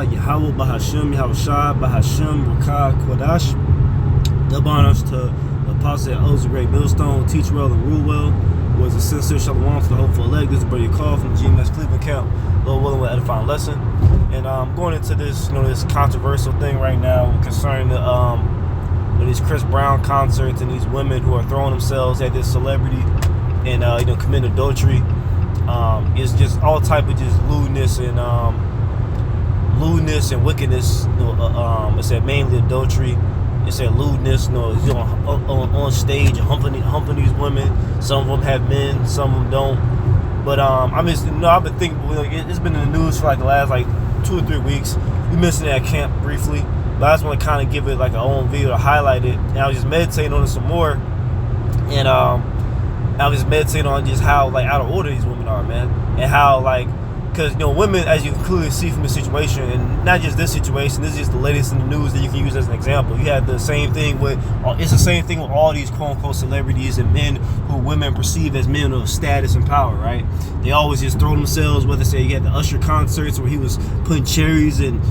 Bahasha, Yahweh, Bahashim, Yahushua, Bahashim, Rakah, Kodash. Double honors to the apostle that owes the great millstone, teach well and rule well. Was a sincere shalom to the hopeful elect. This is Brother Call from the GMS Cleveland camp. Lord willing, with edifying lesson. And I'm going into this, this controversial thing right now concerning the these Chris Brown concerts and these women who are throwing themselves at this celebrity and committing adultery. It's just all type of just lewdness and wickedness. It said mainly adultery. It said lewdness. On stage humping these women. Some of them have men, some of them don't. But I've been thinking. It's been in the news for the last 2 or 3 weeks. We mentioned it at camp briefly, but I just want to kind of give it an own video to highlight it. And I was just meditating on it some more, and I was meditating on just how out of order these women are, man, and how because women, as you can clearly see from the situation, and not just this situation, this is just the latest in the news that you can use as an example. You had the same thing with all these quote unquote celebrities and men who women perceive as men of status and power, right? They always just throw themselves, whether say you had the Usher concerts where he was putting cherries and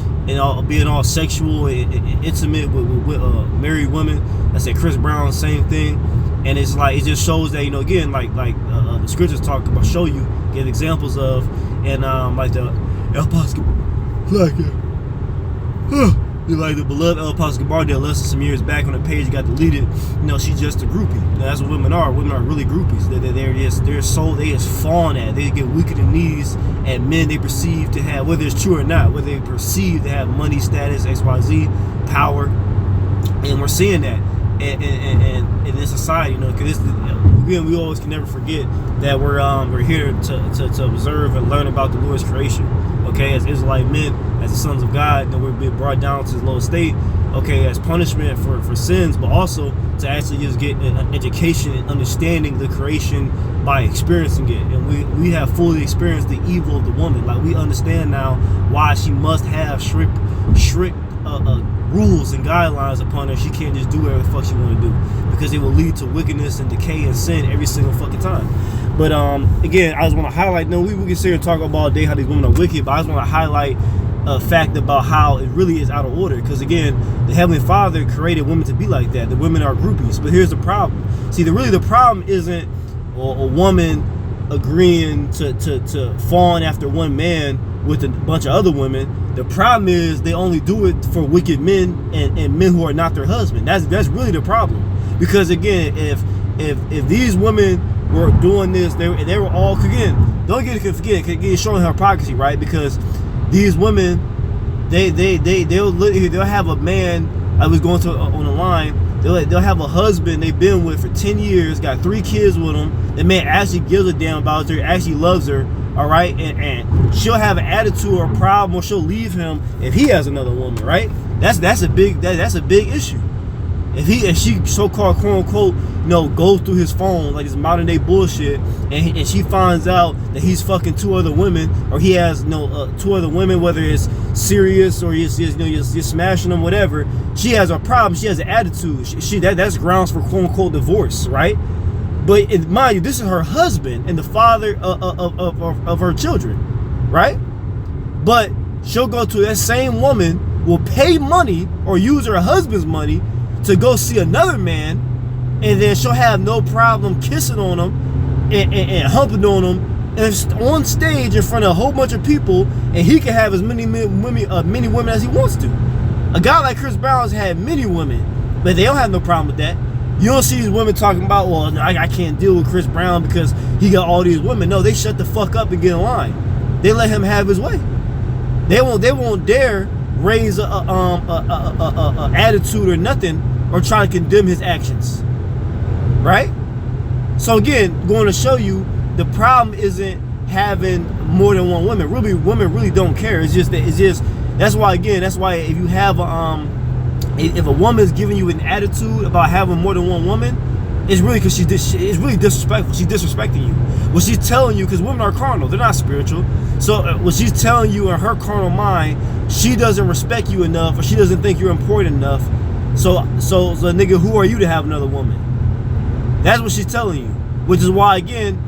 being all sexual and intimate with married women. I said Chris Brown, same thing. And it's it just shows that, again, the scriptures talk about, give examples of, and the El Pascal, the beloved El Pascal Bardell, less than some years back when the page got deleted. She's just a groupie. That's what women are. Women are really groupies. They just fawn at. They get weak in the knees at men they perceive to have, whether it's true or not, whether they perceive to have money, status, XYZ, power, and we're seeing that. And in this society, because again, we always can never forget that we're here to observe and learn about the Lord's creation. Okay, as Israelite men, as the sons of God, we're being brought down to this low state. Okay, as punishment for sins, but also to actually just get an education and understanding the creation by experiencing it. And we have fully experienced the evil of the woman. We understand now why she must have strict rules and guidelines upon her. She can't just do whatever the fuck she want to do, because it will lead to wickedness and decay and sin every single fucking time. But again, I just want to highlight, we can sit here and talk about all day how these women are wicked, but I just want to highlight a fact about how it really is out of order, because again, the Heavenly Father created women to be like that. The women are groupies. But here's the problem. See, the problem isn't a woman agreeing to fawn after one man with a bunch of other women. The problem is they only do it for wicked men and men who are not their husband. That's really the problem. Because again, if these women were doing this, they were all, again, don't get to forget, again, showing hypocrisy, right? Because these women, they'll have a man. I was going to on the line. They'll have a husband they've been with for 10 years, got 3 kids with them. The man actually gives a damn about her, actually loves her. All right, and she'll have an attitude or a problem, or she'll leave him if he has another woman, right? That's a big issue. If she so-called quote unquote goes through his phone like this modern day bullshit, and she finds out that he's fucking 2 other women, or he has 2 other women, whether it's serious or he's just smashing them, whatever, she has a problem. She has an attitude. That's grounds for quote unquote divorce, right? But mind you, this is her husband and the father of her children, right? But she'll go to that same woman, will pay money or use her husband's money to go see another man, and then she'll have no problem kissing on him and humping on him and on stage in front of a whole bunch of people, and he can have as many women as he wants to. A guy like Chris Brown has had many women, but they don't have no problem with that. You don't see these women talking about, well, I can't deal with Chris Brown because he got all these women. No, they shut the fuck up and get in line. They let him have his way. They won't dare raise a attitude or nothing, or try to condemn his actions, right? So again, going to show you the problem isn't having more than one woman. Really, women really don't care. It's just that's why if you have if a woman is giving you an attitude about having more than one woman, it's really because it's really disrespectful. She's disrespecting you. What she's telling you, because women are carnal, they're not spiritual. So what she's telling you in her carnal mind, she doesn't respect you enough, or she doesn't think you're important enough. So nigga, who are you to have another woman? That's what she's telling you. Which is why, again,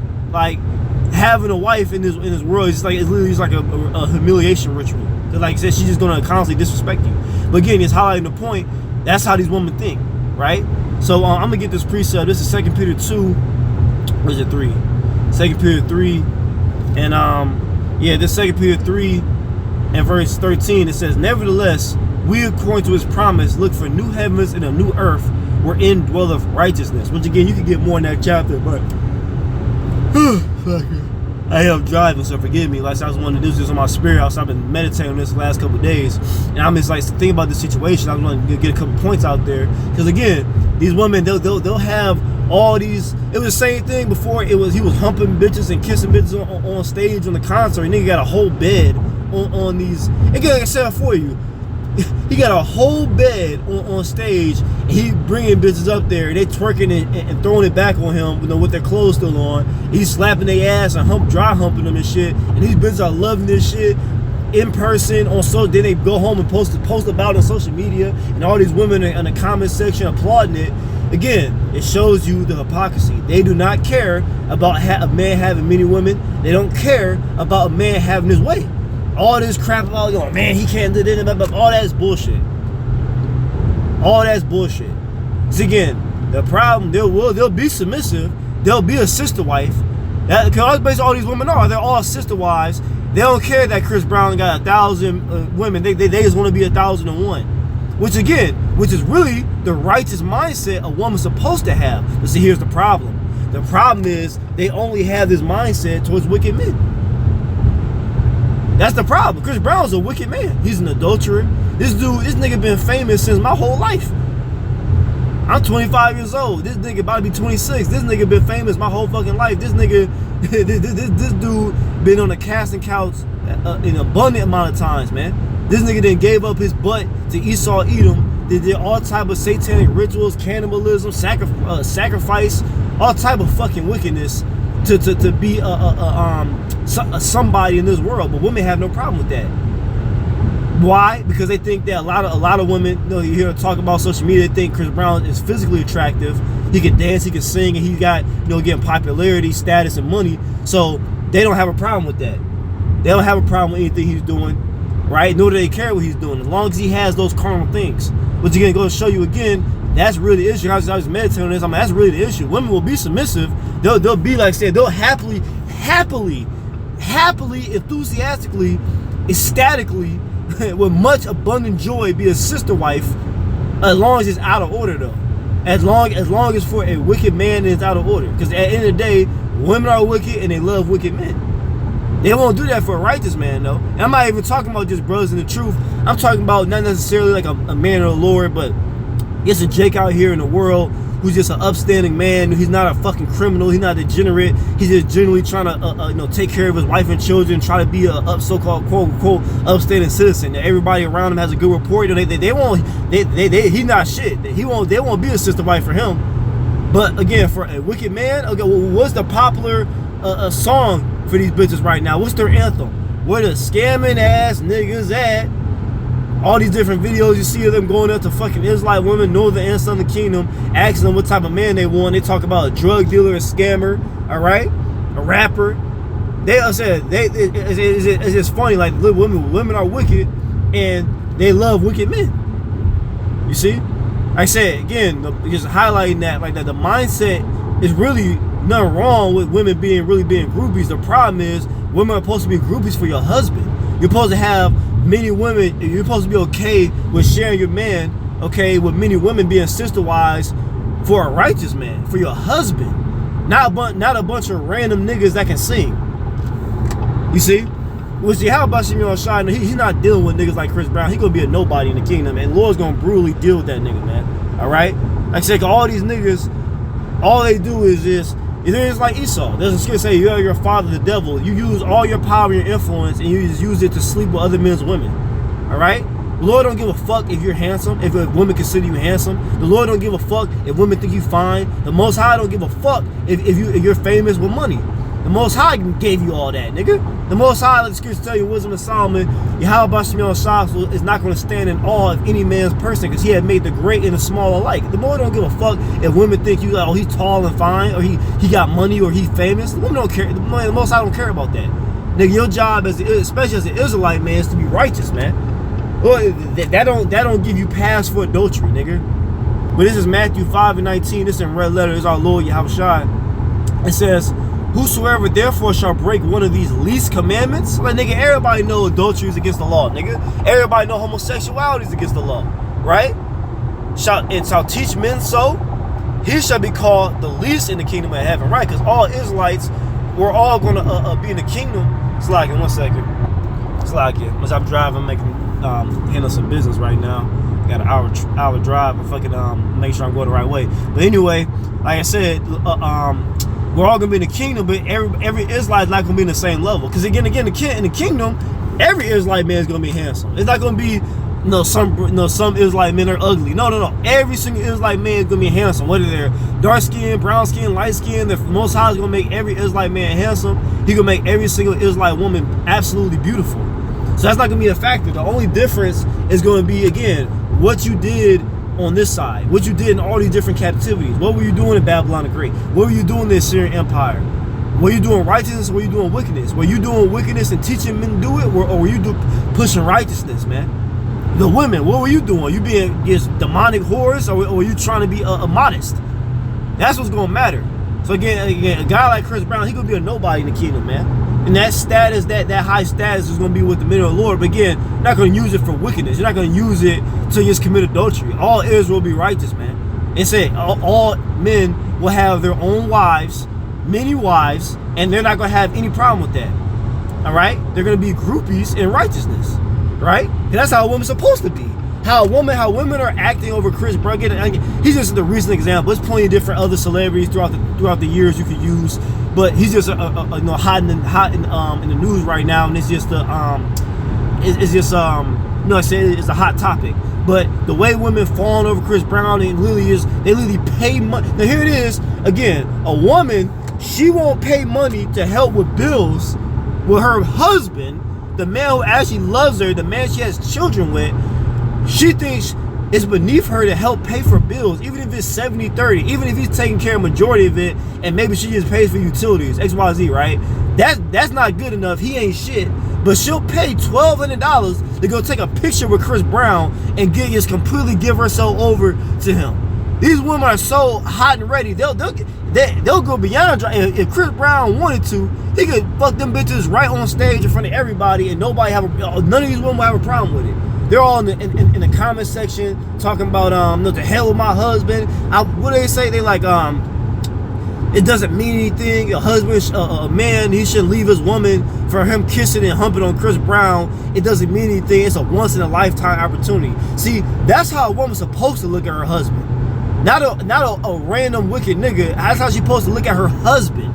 having a wife in this world is it's literally like a humiliation ritual. Because like I said, she's just going to constantly disrespect you. But again, it's highlighting the point. That's how these women think, right? So I'm going to get this precept. This is 2 Peter 2. Or is it 3? 2 Peter 3. And yeah, this 2 Peter 3 and verse 13. It says, nevertheless, we according to his promise look for new heavens and a new earth wherein dwelleth righteousness. Which again, you can get more in that chapter, but I am driving, so forgive me. Like I was wanting to do this on my spirit. I've been meditating on this the last couple of days, and I'm just like thinking about the situation. I want to get a couple points out there, because again, these women they'll have all these. It was the same thing before. He was humping bitches and kissing bitches on stage on the concert. And nigga got a whole bed on these. Again, like I said for you, he got a whole bed on stage, and he bringing bitches up there, and they twerking and throwing it back on him, with their clothes still on. He's slapping their ass and dry humping them and shit, and these bitches are loving this shit in person on social. Then they go home and post about it on social media, and all these women in the comment section applauding it. Again, it shows you the hypocrisy. They do not care about a man having many women. They don't care about a man having his way. All this crap about, man, he can't do this, all that is bullshit. All that's bullshit. So again, the problem, they'll be submissive. They'll be a sister wife. Because basically all these women they're all sister wives. They don't care that Chris Brown got 1,000 women. They just want to be 1,001. Which is really the righteous mindset a woman's supposed to have. But see, here's the problem. The problem is they only have this mindset towards wicked men. That's the problem. Chris Brown's a wicked man. He's an adulterer. This nigga been famous since my whole life. I'm 25 years old. This nigga about to be 26. This nigga been famous my whole fucking life. This nigga, this dude been on a casting couch an abundant amount of times, man. This nigga then gave up his butt to Esau Edom. They did all type of satanic rituals, cannibalism, sacrifice, all type of fucking wickedness to be somebody in this world. But women have no problem with that. Why? Because they think that a lot of women, you hear talk about social media, they think Chris Brown is physically attractive. He can dance, he can sing, and he got, getting popularity, status, and money. So they don't have a problem with that. They don't have a problem with anything he's doing, right? Nor do they care what he's doing, as long as he has those carnal things. Which again, going to show you again, that's really the issue. I was meditating on this. That's really the issue. Women will be submissive. They'll be like I said, they'll happily, enthusiastically, ecstatically, with much abundant joy, be a sister wife, as long as it's out of order though. As long as for a wicked man and it's out of order. Because at the end of the day, women are wicked and they love wicked men. They won't do that for a righteous man though. And I'm not even talking about just brothers in the truth. I'm talking about not necessarily like a man of the Lord, but it's a Jake out here in the world who's just an upstanding man. He's not a fucking criminal. He's not a degenerate. He's just generally trying to take care of his wife and children, try to be a so-called quote-unquote upstanding citizen. That everybody around him has a good rapport. They won't. He's not shit. They won't be a sister wife for him. But again, for a wicked man, okay, well, what's the popular song for these bitches right now? What's their anthem? Where the scamming ass niggas at? All these different videos you see of them going up to fucking Israelite women, northern and southern kingdom, asking them what type of man they want. They talk about a drug dealer, a scammer, all right, a rapper. It's just funny. Like women are wicked, and they love wicked men. You see, like I said again, just highlighting that, like that, the mindset is really nothing wrong with women being groupies. The problem is women are supposed to be groupies for your husband. You're supposed to have many women. You're supposed to be okay with sharing your man, okay, with many women being sister wives for a righteous man, for your husband, not a bunch of random niggas that can sing. You see? Well, see, how about Shimon Shai? He's not dealing with niggas like Chris Brown. He's gonna be a nobody in the kingdom, and Lord's gonna brutally deal with that nigga, man. All right? Like I said, all these niggas, all they do is just. It's like Esau. There's a scripture say, you are your father, the devil. You use all your power and your influence, and you just use it to sleep with other men's women. All right? The Lord don't give a fuck if you're handsome, if a woman consider you handsome. The Lord don't give a fuck if women think you fine. The Most High don't give a fuck if you're famous with money. The Most High gave you all that, nigga. The Most High, let the scripture tell you, wisdom of Solomon, Yahweh Shimon Shai is not going to stand in awe of any man's person, because he had made the great and the small alike. The Lord don't give a fuck if women think you, he's tall and fine, or he got money, or he's famous. The women don't care. The Most High don't care about that. Nigga, your job, especially as an Israelite, man, is to be righteous, man. Well, that don't give you pass for adultery, nigga. But this is Matthew 5:19. This in red letter. This is our Lord Yahushua. It says, whosoever therefore shall break one of these least commandments, like, nigga, everybody know adultery is against the law, nigga. Everybody know homosexuality is against the law, right? Shall teach men so, he shall be called the least in the kingdom of heaven, right? Because all Israelites, we're all going to be in the kingdom. It's like, in 1 second. It's like, as I'm driving, handling some business right now. Got an hour drive and fucking make sure I'm going the right way. But anyway, like I said, we're all gonna be in the kingdom, but every Israelite is not gonna be in the same level. Because again, in the kingdom, every Israelite man is gonna be handsome. It's not gonna be some Israelite men are ugly. No. Every single Israelite man is gonna be handsome. Whether they're dark skin, brown skin, light skin, the Most High is gonna make every Israelite man handsome. He gonna make every single Israelite woman absolutely beautiful. So that's not gonna be a factor. The only difference is gonna be, again, what you did on this side, what you did in all these different captivities. What were you doing in Babylon the Great? What were you doing in the Assyrian Empire? Were you doing righteousness or were you doing wickedness? Were you doing wickedness and teaching men to do it, or were you pushing righteousness, man? The women, what were you doing? You being just demonic whores, or were you trying to be modest? That's what's gonna matter. So again, a guy like Chris Brown, he gonna be a nobody in the kingdom, man. And that status, that high status is going to be with the men of the Lord. But again, you're not going to use it for wickedness. You're not going to use it to just commit adultery. All Israel will be righteous, man. It said all men will have their own wives, many wives, and they're not going to have any problem with that. All right? They're going to be groupies in righteousness, right? And that's how a woman's supposed to be. How women are acting over Chris Brown. He's just the recent example. There's plenty of different other celebrities throughout the years you could use, but he's just hot in the news right now, and it's just it's a hot topic. But the way women falling over Chris Brown, they literally pay money. Now here it is again. A woman, she won't pay money to help with bills with her husband, the man who actually loves her, the man she has children with. She thinks it's beneath her to help pay for bills, even if it's 70-30, even if he's taking care of majority of it, and maybe she just pays for utilities, XYZ, right? That's not good enough. He ain't shit. But she'll pay $1,200 to go take a picture with Chris Brown and completely give herself over to him. These women are so hot and ready. They'll go beyond. If Chris Brown wanted to, he could fuck them bitches right on stage in front of everybody, and none of these women will have a problem with it. They're all in the comment section talking about what the hell with my husband. What do they say? They like it doesn't mean anything. A husband, a man, he shouldn't leave his woman for him kissing and humping on Chris Brown. It doesn't mean anything. It's a once in a lifetime opportunity. See, that's how a woman's supposed to look at her husband. Not a random wicked nigga. That's how she's supposed to look at her husband.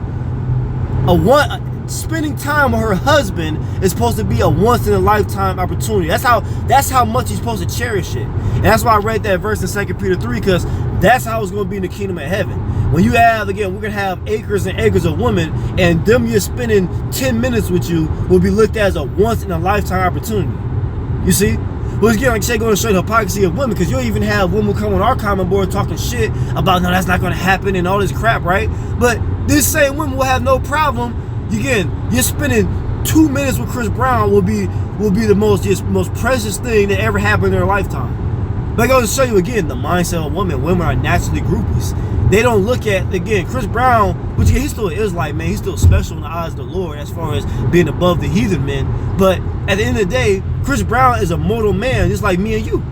Spending time with her husband is supposed to be a once in a lifetime opportunity. That's how much he's supposed to cherish it. And that's why I read that verse in 2 Peter 3, because that's how it's going to be in the kingdom of heaven. When you have, again, we're going to have acres and acres of women, and them just spending 10 minutes with you will be looked at as a once in a lifetime opportunity. You see? Well, again, like I said, going to show the hypocrisy of women, because you'll even have women come on our comment board talking shit about, no, that's not going to happen and all this crap, right? But this same woman will have no problem. Again, you're spending 2 minutes with Chris Brown will be the most precious thing that ever happened in their lifetime. But I goes to show you again the mindset of women. Women are naturally groupies. They don't look at, again, Chris Brown, which again, he's still an Israelite, man. He's still special in the eyes of the Lord as far as being above the heathen men. But at the end of the day, Chris Brown is a mortal man, just like me and you.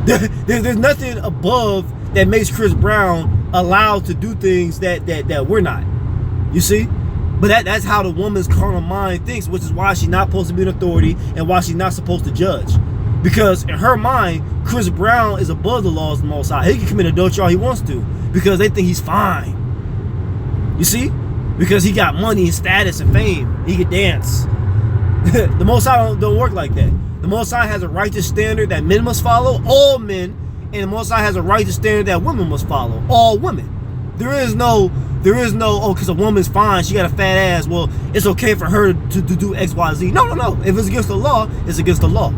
There's nothing above that makes Chris Brown allowed to do things that we're not. You see? But that's how the woman's carnal mind thinks, which is why she's not supposed to be an authority and why she's not supposed to judge. Because in her mind, Chris Brown is above the laws of the Most High. He can commit adultery all he wants to because they think he's fine. You see? Because he got money and status and fame. He can dance. The Most High don't work like that. The Most High has a righteous standard that men must follow, all men, and the Most High has a righteous standard that women must follow, all women. There is no, oh, because a woman's fine, she got a fat ass, well, it's okay for her to do X, Y, Z. No. If it's against the law, it's against the law.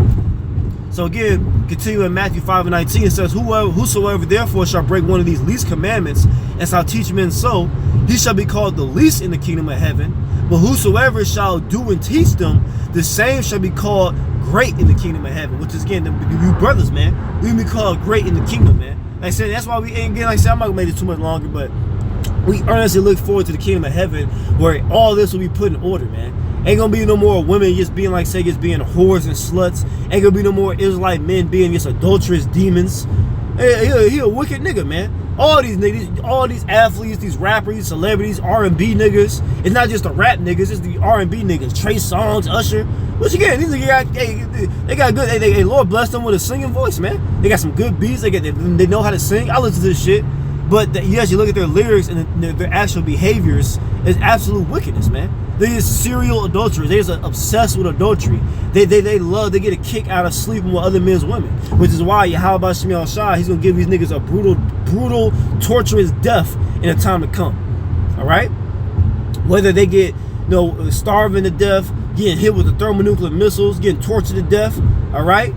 So again, continue in Matthew 5:19, it says, whosoever therefore shall break one of these least commandments and shall teach men so, he shall be called the least in the kingdom of heaven. But whosoever shall do and teach them, the same shall be called great in the kingdom of heaven. Which is, again, you brothers, man, we can be called great in the kingdom, man. Like I said, that's why we ain't getting, like I said, I'm not gonna make it too much longer, but we earnestly look forward to the kingdom of heaven, where all this will be put in order, man. Ain't gonna be no more women just being, like, say, just being whores and sluts. Ain't gonna be no more Israelite men being just adulterous demons. He a wicked nigga, man. All these niggas, all these athletes, these rappers, these celebrities, R&B niggas. It's not just the rap niggas, it's the R&B niggas. Trey Songz, Usher. Which again, these niggas they got good. They Lord bless them with a singing voice, man. They got some good beats. They know how to sing. I listen to this shit. But you actually look at their lyrics and their actual behaviors, is absolute wickedness, man. They're just serial adulterers. They're just obsessed with adultery. They get a kick out of sleeping with other men's women, which is why Yahweh Shemiel Shai, he's gonna give these niggas a brutal, torturous death in a time to come. All right, whether they get starving to death, getting hit with the thermonuclear missiles, getting tortured to death. All right.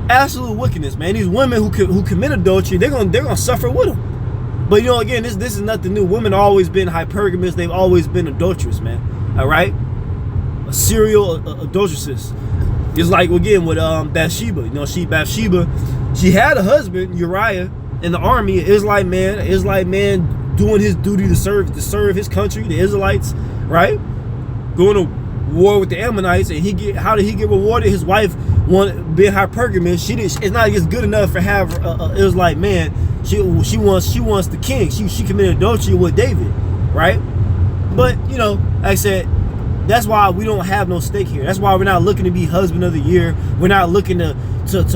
Absolute wickedness, man. These women who commit adultery, they're gonna suffer with them. But again, this is nothing new. Women have always been hypergamous. They've always been adulterous, man. All right, a serial adulteresses. It's like again with Bathsheba. Bathsheba, she had a husband, Uriah, in the army, an Israelite man doing his duty to serve his country, the Israelites, right? Going to war with the Ammonites, and how did he get rewarded? His wife being hypergamous. It's not just good enough for have an Israelite man. She wants the king. She committed adultery with David, right? But like I said, that's why we don't have no stake here. That's why we're not looking to be husband of the year. We're not looking to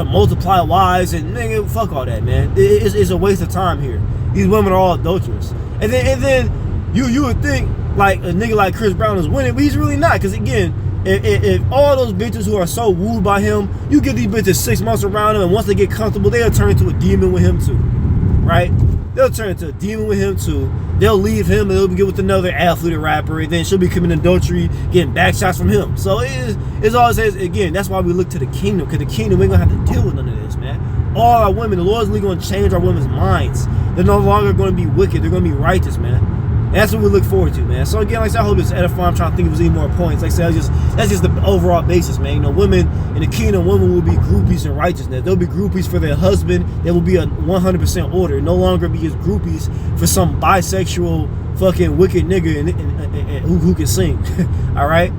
multiply wives, and nigga, fuck all that, man. It's a waste of time here. These women are all adulterous, and then you would think like a nigga like Chris Brown is winning, but he's really not. Because again, if all those bitches who are so wooed by him, you give these bitches 6 months around him, and once they get comfortable, they'll turn into a demon with him too, right? They'll turn into a demon with him too. They'll leave him and they'll get with another athlete or rapper, and then she'll be committing adultery, getting back shots from him. So it's all it says. Again, that's why we look to the kingdom, because the kingdom, we ain't gonna have to deal with none of this, man. All our women, the Lord's really gonna change our women's minds. They're no longer gonna be wicked, they're gonna be righteous, man. And that's what we look forward to, man. So again, like I said, I hope it's edifying. I'm trying to think if there's any more points. Like I said, that's just the overall basis, man. Women in the kingdom, women will be groupies in righteousness. They'll be groupies for their husband. There will be a 100% order. No longer be just groupies for some bisexual fucking wicked nigga and who can sing. All right?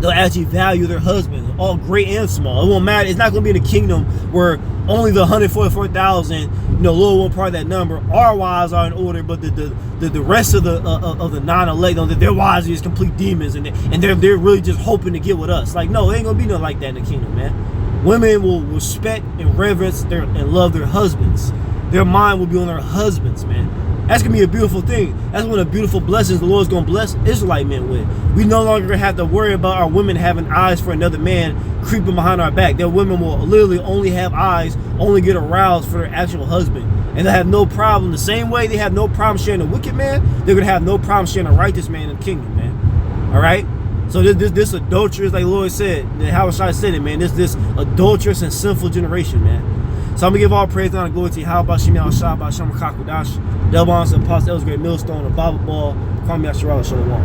They'll actually value their husbands, all great and small. It won't matter. It's not going to be in a kingdom where only the 144,000, little one part of that number, our wives are in order, but the rest of the non-elect, their wives are just complete demons, and they're really just hoping to get with us. Like, no, it ain't gonna be nothing like that in the kingdom, man. Women will respect and reverence and love their husbands. Their mind will be on their husbands, man. That's gonna be a beautiful thing. That's one of the beautiful blessings the Lord's gonna bless Israelite men with. We no longer have to worry about our women having eyes for another man creeping behind our back. Their women will literally only have eyes, only get aroused for their actual husband. And they have no problem. The same way they have no problem sharing a wicked man, they're gonna have no problem sharing a righteous man in the kingdom, man. All right? So this adulterous, like the Lord said, how should I say it, man? This adulterous and sinful generation, man. So I'm gonna give all praise and honor and glory to you. How about Shemiel Shah, about Shem Kakudash, Double Honors, Apostle, that was great millstone, a Bible ball, Kwame Asherah, Shalom.